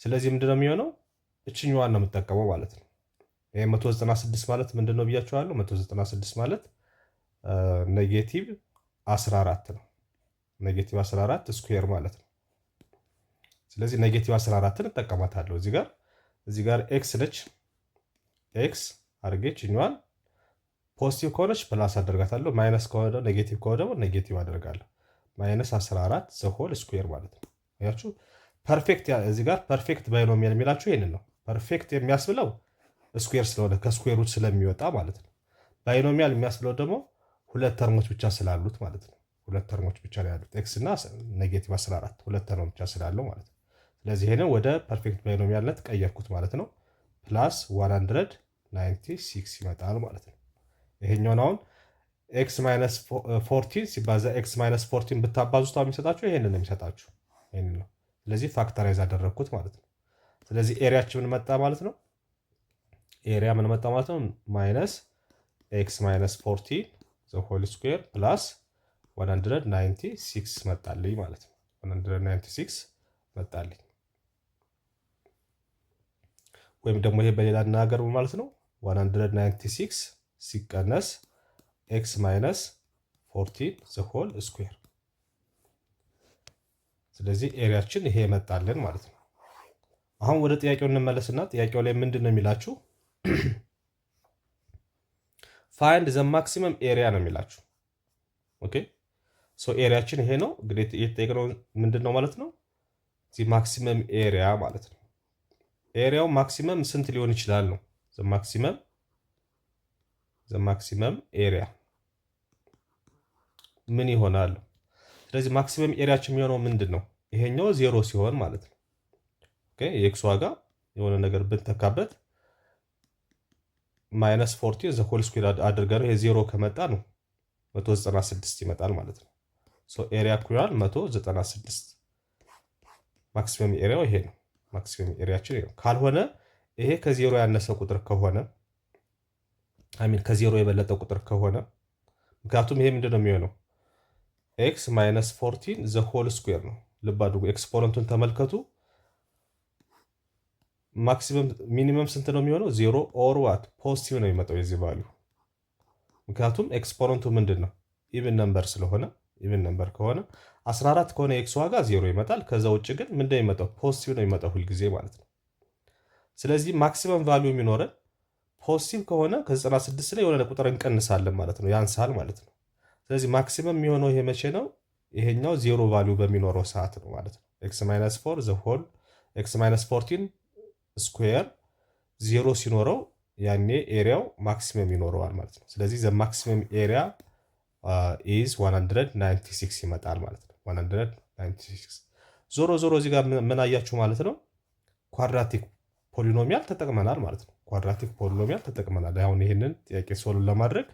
ስለዚህ ምንድነው የሚሆነው? እችኛዋን ነው የምጠቀመው ማለት ነው። ይሄ 196 ማለት ምንድነው ብያችኋለሁ? 196 ማለት ኔጌቲቭ 14 ነው። ኔጌቲቭ 14 ስኩዌር ማለት ነው። ስለዚህ ኔጌቲቭ 14ን እጠቀማታለሁ። እዚህ ጋር ኤክስ ነች። ኤክስ አድርጌች እኛዋን ፖዚቲቭ ከሆነች ፕላስ አደርጋታለሁ። ማይነስ ከሆነ ኔጌቲቭ ከሆነ ደግሞ ኔጌቲቭ አደርጋለሁ። ማይነስ 14 ዘ ሆል ስኩዌር ማለት ነው። ያችሁ ፐርፌክት እዚህ ጋር ፐርፌክት ባይኖሚያል የሚላችሁ ይሄንን ነው። ፐርፌክት የሚያስብለው ስኩዌር ስለሆነ ከስኩዌር ውጭ ስለሚወጣ ማለት ነው። ባይኖሚያል የሚያስብለው ደግሞ ሁለት ተርሞች ብቻ ስላሉት ማለት ነው። ሁለት ተርሞች ብቻ ነው ያሉት ኤክስ እና ኔጌቲቭ 14 ሁለት ተርሞች ብቻ ስላለው ማለት ነው። ስለዚህ ይሄንን ወደ ፐርፌክት ባይኖሚያልነት ቀየርኩት ማለት ነው። ፕላስ 196 ይመጣል ማለት ነው። ይሄኛውን አሁን ኤክስ ማይነስ 14 ሲባዛ ኤክስ ማይነስ 14 ብታባዙት የሚሰጣችሁ ይሄንን ነው የሚሰጣችሁ። ይሄንን ነው። ስለዚህ ፋክተራይዝ አደረግኩት ማለት ነው። ስለዚህ ኤሪያችን ምን መጣ ማለት ነው? ኤሪያ ምን መጣ ማለት ነው? ማይነስ ኤክስ ማይነስ 14 ዘ ሆል ስኩዌር ፕላስ 196 መጣልኝ ማለት ነው። 196 መጣልኝ። ወይም ደግሞ ይሄ በሌላ አነጋገር ማለት ነው 196 ሲቀነስ ኤክስ ማይነስ 14 ዘ ሆል ስኩዌር። ስለዚህ ኤሪያችን ይሄ መጣልን ማለት ነው። አሁን ወደ ጥያቄው እንመለስና ጥያቄው ላይ ምንድን ነው የሚላችሁ? ፋይንድ ዘ ማክሲመም ኤሪያ ነው የሚላችሁ። ኦኬ ሶ ኤሪያችን ይሄ ነው እንግዲህ የተጠየቅነው ምንድን ነው ማለት ነው? ዚ ማክሲመም ኤሪያ ማለት ነው። ኤሪያው ማክሲመም ስንት ሊሆን ይችላል ነው? ዘ ማክሲመም ኤሪያ ምን ይሆናል? ስለዚህ ማክሲመም ኤሪያችን የሚሆነው ምንድን ነው? ይሄኛው 0 ሲሆን ማለት ነው። ኦኬ የኤክስ ዋጋ የሆነ ነገር ብንተካበት -14 ዘ ሆል ስኩዌር አድርገን ይሄ 0 ከመጣ ነው 196 ይመጣል ማለት ነው። ሶ ኤሪያ ኩራል 196 ማክሲመም ኤሪያው ይሄ ነው። ማክሲመም ኤሪያችን ይሄ ነው። ካልሆነ ይሄ ከዜሮ ያነሰ ቁጥር ከሆነ ከዜሮ የበለጠ ቁጥር ከሆነ ምክንያቱም ይሄ ምንድነው የሚሆነው ኤክስ -14 ዘ ሆል ስኩዌር ነው። ልብ አድርጉ ኤክስፖነንቱን ተመልከቱ። ማክሲመም ሚኒመም ስንት ነው የሚሆነው? 0 ኦር ዋት ፖዚቲቭ ነው የሚመጣው የዚህ ቫልዩ። ምክንያቱም ኤክስፖነንቱ ምንድን ነው ኢቭን ነምበር ስለሆነ ኢቭን ነምበር ከሆነ 14 ከሆነ ኤክስ ዋጋ 0 ይመጣል። ከዛ ውጭ ግን ምንድን ነው የሚመጣው? ፖዚቲቭ ነው የሚመጣው ሁልጊዜ ማለት ነው። ስለዚህ ማክሲመም ቫልዩ የሚኖረን ፖዚቲቭ ከሆነ ከ96 ላይ የሆነ ቁጥር እንቀንሳለን ማለት ነው፣ ያንሳል ማለት ነው። ስለዚህ ማክሲመም የሚሆነው ይሄ መቼ ነው? ይሄኛው 0 ቫልዩ በሚኖረው ሰዓት ነው ማለት ነው። ኤክስ -4 ዘ ሆል ኤክስ -14 ስኩዌር 0 ሲኖረው ያኔ ኤሪያው ማክሲመም ይኖረዋል ማለት ነው። ስለዚህ ዘ ማክሲመም ኤሪያ ኢዝ 196 ይመጣል ማለት ነው። 196 ዞሮ ዞሮ እዚህ ጋር ምን አያችሁ ማለት ነው? ኳድራቲክ ፖሊኖሚያል ተጠቅመናል ማለት ነው። ኳድራቲክ ፖሊኖሚያል ተጠቅመናል። አሁን ይህንን ጥያቄ ሶልቭ ለማድረግ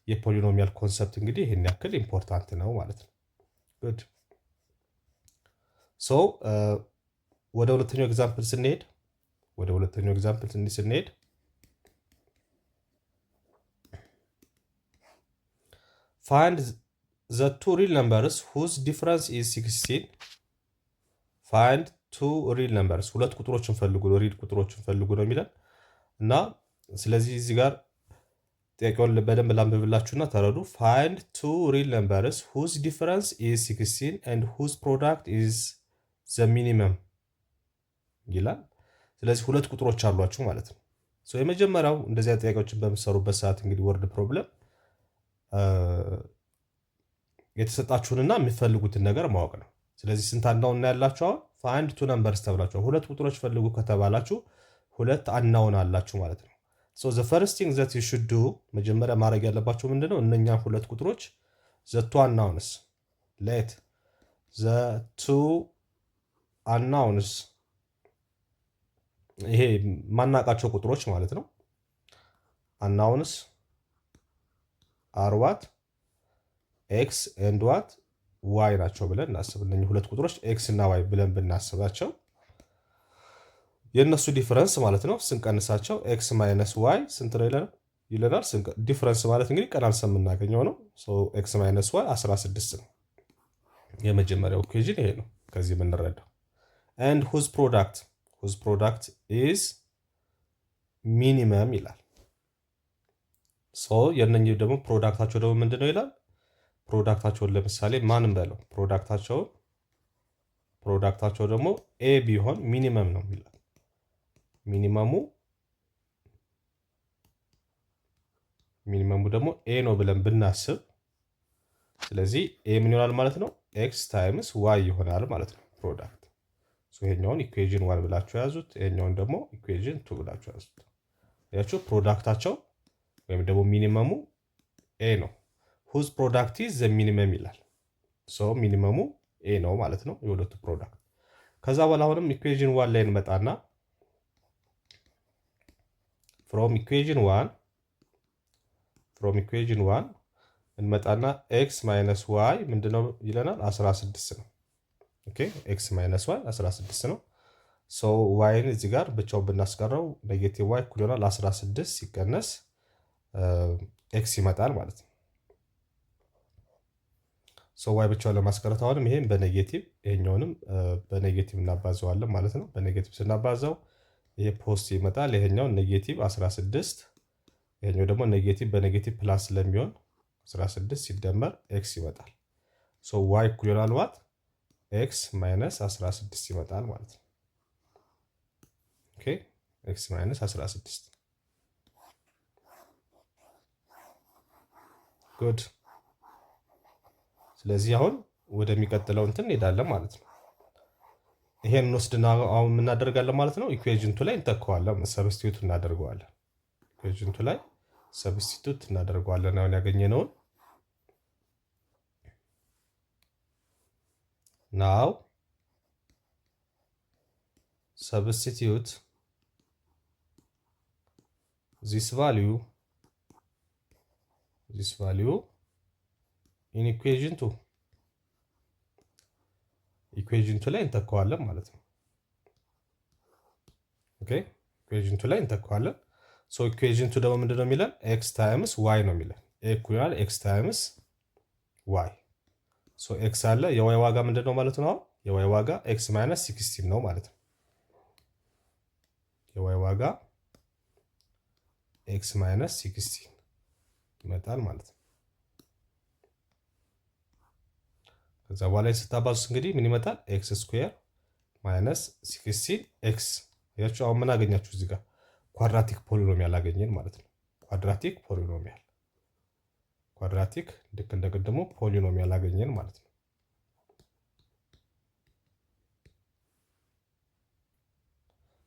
የፖሊኖሚያል ኮንሰፕት እንግዲህ ይህን ያክል ኢምፖርታንት ነው ማለት ነው። ጉድ ሶ ወደ ሁለተኛው ኤግዛምፕል ስንሄድ find the two real numbers whose difference is 16 find two real numbers ሁለት ቁጥሮችን ፈልጉ ነው ሪል ቁጥሮችን ፈልጉ ነው የሚለን እና ስለዚህ እዚህ ጋር ጥያቄውን በደንብ ላንብብላችሁና ተረዱ። find two real numbers whose difference is 16 and whose product is the minimum ይላል። ስለዚህ ሁለት ቁጥሮች አሏችሁ ማለት ነው። ሶ የመጀመሪያው እንደዚህ አይነት ጥያቄዎችን በምትሰሩበት ሰዓት እንግዲህ ወርድ ፕሮብለም የተሰጣችሁንና የሚፈልጉትን ነገር ማወቅ ነው። ስለዚህ ስንት አናውን ያላችሁ አሁን find two numbers ተብላችሁ ሁለት ቁጥሮች ፈልጉ ከተባላችሁ ሁለት አናውን አላችሁ ማለት ነው። ሶ the first thing that you should do መጀመሪያ ማድረግ ያለባችሁ ምንድነው? እነኛ ሁለት ቁጥሮች the two unknowns let the two unknowns ይሄ ማናቃቸው ቁጥሮች ማለት ነው። unknowns are what x and what y ናቸው ብለን እናስብ። እነኚህ ሁለት ቁጥሮች x እና y ብለን ብናስባቸው የነሱ ዲፈረንስ ማለት ነው። ስንቀንሳቸው x - y ስንት ነው ይለናል። ዲፈረንስ ማለት እንግዲህ ቀናንሰ የምናገኘው ነው። ሶ x - y 16 ነው። የመጀመሪያው ኢኩዌሽን ይሄ ነው ከዚህ የምንረዳው። and whose product is minimum ይላል። ሶ የነኚህ ደግሞ ፕሮዳክታቸው ደግሞ ምንድነው ይላል። ፕሮዳክታቸውን ለምሳሌ ማንም በለው ፕሮዳክታቸው ደግሞ ኤ ቢሆን ሚኒመም ነው ይላል። ሚኒመሙ ደግሞ ኤ ነው ብለን ብናስብ ስለዚህ ኤ ምን ይሆናል ማለት ነው? ኤክስ ታይምስ ዋይ ይሆናል ማለት ነው ፕሮዳክት። ሶ ይሄኛውን ኢኩዌሽን 1 ብላችሁ ያዙት፣ ይሄኛውን ደግሞ ኢኩዌሽን 2 ብላችሁ ያዙት። ያችሁ ፕሮዳክታቸው ወይም ደግሞ ሚኒመሙ ኤ ነው። whose product is the minimum ይላል። ሶ ሚኒመሙ ኤ ነው ማለት ነው የሁለቱ ፕሮዳክት። ከዛ በኋላ አሁንም ኢኩዌሽን 1 ላይ እንመጣና from equation 1 እንመጣና x - y ምንድነው ይለናል? 16 ነው። ኦኬ x - y 16 ነው። ሶ yን እዚህ ጋር ብቻውን ብናስቀረው ኔጌቲቭ y እኩል ይሆናል 16 ሲቀነስ x ይመጣል ማለት ነው። ሶ y ብቻውን ለማስቀረት አሁንም ይሄን በኔጌቲቭ ይሄኛውንም በኔጌቲቭ እናባዛዋለን ማለት ነው። በኔጌቲቭ ስናባዛው ይሄ ፖዚቲቭ ይመጣል። ይሄኛው ኔጌቲቭ 16 ይሄኛው ደግሞ ኔጌቲቭ በኔጌቲቭ ፕላስ ስለሚሆን 16 ሲደመር x ይመጣል። ሶ y እኩል ይሆናል ዋት x - 16 ይመጣል ማለት ነው። ኦኬ x - 16 ጉድ። ስለዚህ አሁን ወደሚቀጥለው እንትን እንሄዳለን ማለት ነው። ይሄን እንወስድና አሁን ምን እናደርጋለን ማለት ነው? ኢኩዌሽን 2 ላይ እንተካዋለን፣ ሰብስቲቱት እናደርገዋለን። ኢኩዌሽን 2 ላይ ሰብስቲቱት እናደርገዋለን አሁን ያገኘነውን። ናው substitute this value in equation 2 ላይ እንተካዋለን ማለት ነው። ኦኬ ኢኩዌዥን 2 ላይ እንተካዋለን። ሶ ኢኩዌዥን 2 ደግሞ ምንድነው የሚለን? x ታይምስ y ነው የሚለን። a ኢኩዋል x ታይምስ y። ሶ x አለ የy ዋጋ ምንድነው ማለት ነው? የy ዋጋ x ማይነስ 16 ነው ማለት ነው። የy ዋጋ x ማይነስ 16 ይመጣል ማለት ነው። ከዛ በኋላ ስታባዙት እንግዲህ ምን ይመጣል? x ስኩዌር ማይነስ 16 x። ያችሁ አሁን ምን አገኛችሁ? እዚህ ጋር ኳድራቲክ ፖሊኖሚያል አገኘን ማለት ነው። ኳድራቲክ ፖሊኖሚያል ልክ እንደቀደሙ ፖሊኖሚያል አገኘን ማለት ነው።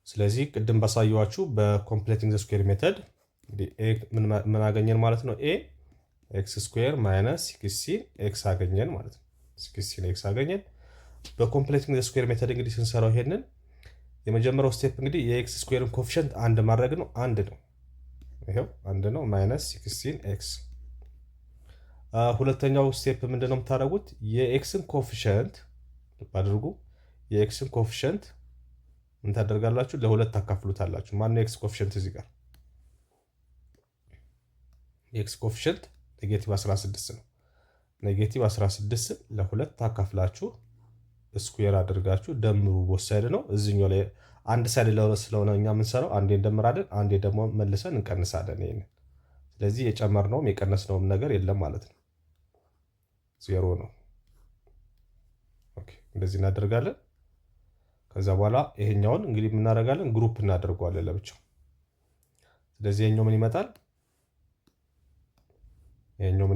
ስለዚህ ቅድም ባሳየዋችሁ በኮምፕሌቲንግ ዘ ስኩዌር ሜተድ እንግዲህ ምን አገኘን ማለት ነው? a x ስኩዌር ማይነስ 16 x አገኘን ማለት ነው። 16 x አገኘን። በኮምፕሌቲንግ ዘ ስኩዌር ሜተድ እንግዲህ ስንሰራው ይሄንን የመጀመሪያው ስቴፕ እንግዲህ የx ስኩዌርን ኮኤፊሺየንት አንድ ማድረግ ነው። አንድ ነው፣ ይሄው አንድ ነው። ማይነስ 16 x። ሁለተኛው ስቴፕ ምንድነው የምታደርጉት? የኤክስን ኮኤፊሺየንት አድርጉ። የኤክስን ኮኤፊሺየንት ምን ታደርጋላችሁ? ለሁለት ታካፍሉታላችሁ። ማን ነው ኤክስ ኮኤፊሺየንት? እዚህ ጋር የኤክስ ኮኤፊሺየንት ኔጌቲቭ 16 ነው። ኔጌቲቭ 16 ለሁለት ታካፍላችሁ ስኩዌር አድርጋችሁ ደምሩ። ቦት ሳይድ ነው። እዚህኛው ላይ አንድ ሳይድ ስለሆነ እኛ የምንሰራው አንዴ እንደምራለን፣ አንዴ ደግሞ መልሰን እንቀንሳለን። ይሄንን ስለዚህ የጨመርነውም የቀነስነውም ነገር የለም ማለት ነው። ዜሮ ነው። ኦኬ እንደዚህ እናደርጋለን። ከዛ በኋላ ይሄኛውን እንግዲህ እናደርጋለን ግሩፕ እናደርገዋለን ለብቻው። ስለዚህ ይሄኛው ምን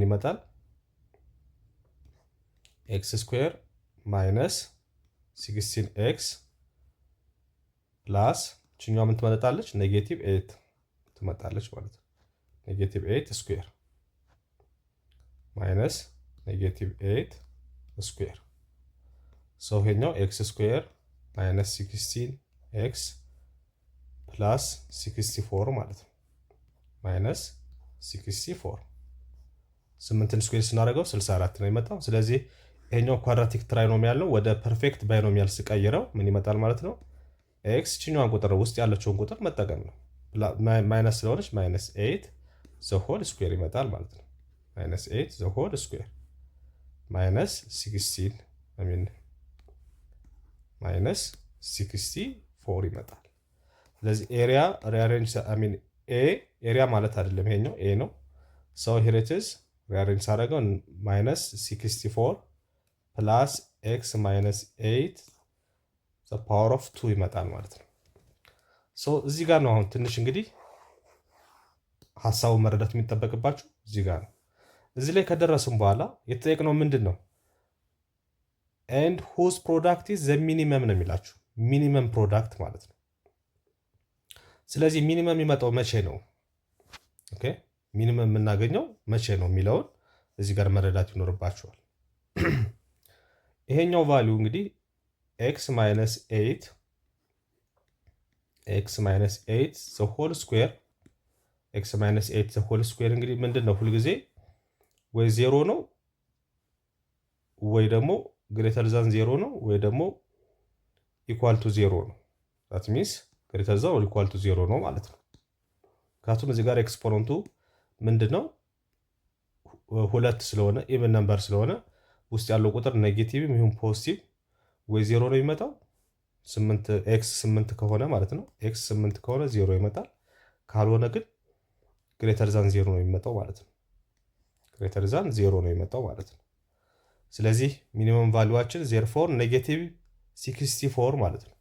ይመጣል? ኤክስ ስኩዌር ማይነስ 16 ኤክስ ፕላስ ችኛዋ ምን ትመጣለች? ኔጌቲቭ 8 ትመጣለች ማለት ነው። ኔጌቲቭ 8 ስኩዌር ማይነስ ኔጌቲቭ 8 ስኩዌር። ሰው ይሄኛው ኤክስ ስኩዌር ማይነስ 16 ኤክስ ፕላስ 64 ማለት ነው። ማይነስ 64 8ን ስኩዌር ስናደርገው 64 ነው የመጣው። ስለዚህ ይሄኛው ኳድራቲክ ትራይኖሚያል ነው። ወደ ፐርፌክት ባይኖሚያል ስቀይረው ምን ይመጣል ማለት ነው? ኤክስ ችኛዋን ቁጥር ውስጥ ያለችውን ቁጥር መጠቀም ነው። ማይነስ ስለሆነች ማይነስ 8 ዘ ሆል ስኩዌር ይመጣል ማለት ነው። ማይነስ 8 ዘ ሆል ስኩዌር ማይነስ 16 ማይነስ 64 ይመጣል። ስለዚህ ኤሪያ ሪአሬንጅ ኤሪያ ማለት አይደለም፣ ይሄኛው ኤ ነው። ሰው ሂሬትስ ሪአሬንጅ ሳደርገው ማይነስ 64 ፕላስ ኤክስ ማይነስ 8 ዘ ፓወር ኦፍ 2 ይመጣል ማለት ነው። ሶ እዚህ ጋር ነው አሁን ትንሽ እንግዲህ ሐሳቡን መረዳት የሚጠበቅባችሁ እዚህ ጋር ነው። እዚህ ላይ ከደረስን በኋላ የተጠየቅነው ምንድን ነው? ኤንድ ሁዝ ፕሮዳክት ኢዝ ዘ ሚኒመም ነው የሚላችሁ። ሚኒመም ፕሮዳክት ማለት ነው። ስለዚህ ሚኒመም የሚመጣው መቼ ነው? ኦኬ ሚኒመም የምናገኘው መቼ ነው የሚለውን እዚህ ጋር መረዳት ይኖርባችኋል። ይሄኛው ቫልዩ እንግዲህ ኤክስ ማይነስ 8 ዘ ሆል ስኩዌር ኤክስ ማይነስ 8 ዘ ሆል ስኩዌር እንግዲህ ምንድን ነው? ሁልጊዜ ወይ ዜሮ ነው ወይ ደግሞ ግሬተር ዛን ዜሮ ነው ወይ ደግሞ ኢኳል ቱ ዜሮ ነው። ዛት ሚንስ ግሬተር ዛን ኢኳል ቱ ዜሮ ነው ማለት ነው። ምክንያቱም እዚህ ጋር ኤክስፖነንቱ ምንድን ነው? ሁለት ስለሆነ ኢቨን ነምበር ስለሆነ ውስጥ ያለው ቁጥር ኔጌቲቭም ይሁን ፖዚቲቭ ወይ ዜሮ ነው የሚመጣው። ኤክስ 8 ከሆነ ማለት ነው። ኤክስ 8 ከሆነ ዜሮ ይመጣል። ካልሆነ ግን ግሬተር ዛን ዜሮ ነው የሚመጣው ማለት ነው። ግሬተር ዛን ዜሮ ነው የሚመጣው ማለት ነው። ስለዚህ ሚኒመም ቫልዩዋችን ዜርፎር ኔጌቲቭ 64 ማለት ነው።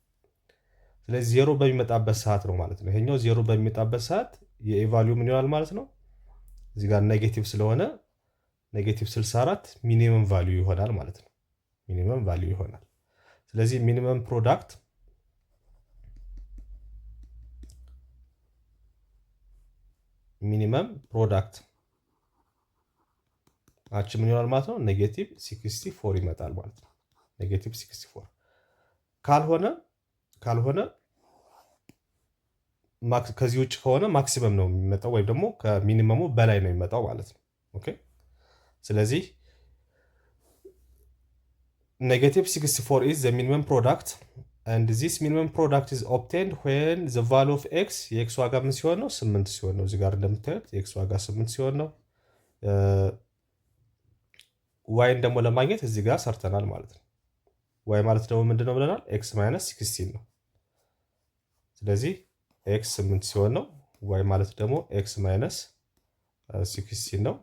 ስለዚህ ዜሮ በሚመጣበት ሰዓት ነው ማለት ነው። ይሄኛው ዜሮ በሚመጣበት ሰዓት የኤ ቫልዩ ምን ይሆናል ማለት ነው? እዚህ ጋር ኔጌቲቭ ስለሆነ ኔጌቲቭ 64 ሚኒመም ቫልዩ ይሆናል ማለት ነው። ሚኒመም ቫልዩ ይሆናል። ስለዚህ ሚኒመም ፕሮዳክት አችን ምን ይሆናል ማለት ነው? ኔጌቲቭ 64 ይመጣል ማለት ነው። ኔጌቲቭ 64 ካልሆነ ከዚህ ውጭ ከሆነ ማክሲመም ነው የሚመጣው ወይም ደግሞ ከሚኒመሙ በላይ ነው የሚመጣው ማለት ነው። ኦኬ ስለዚህ -64 is the minimum product and this minimum product is obtained when the value of x የx ዋጋ ምን ሲሆን ነው 8 ሲሆን ነው። እዚህ ጋር እንደምታዩት የx ዋጋ 8 ሲሆን ነው። ዋይን ደግሞ ለማግኘት እዚህ ጋር ሰርተናል ማለት ነው። ዋይ ማለት ደግሞ ምንድነው ብለናል? x - 16 ነው። ስለዚህ x 8 ሲሆን ነው። ዋይ ማለት ደግሞ x - 16 ነው።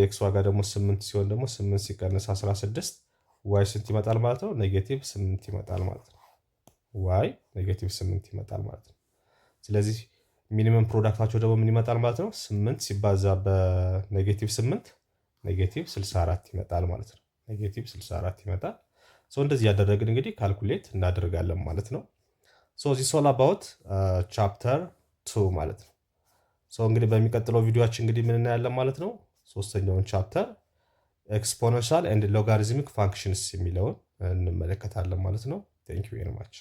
የx ዋጋ ደግሞ 8 ሲሆን ደግሞ 8 ሲቀነስ 16 ዋይ ስንት ይመጣል ማለት ነው? -8 ይመጣል ማለት ነው። ዋይ -8 ይመጣል ማለት ነው። ስለዚህ ሚኒመም ፕሮዳክታቸው ደግሞ ምን ይመጣል ማለት ነው? 8 ሲባዛ በ-8 -64 ይመጣል ማለት ነው። -64 ይመጣል። እንደዚህ ያደረግን እንግዲህ ካልኩሌት እናደርጋለን ማለት ነው። ዚስ ኦል አባውት ቻፕተር 2 ማለት ነው። እንግዲህ በሚቀጥለው ቪዲዮአችን እንግዲህ ምን እናያለን ማለት ነው? ሶስተኛውን ቻፕተር ኤክስፖነንሻል ኤንድ ሎጋሪዝሚክ ፋንክሽንስ የሚለውን እንመለከታለን ማለት ነው። ቴንክ ዩ ቬሪ ማች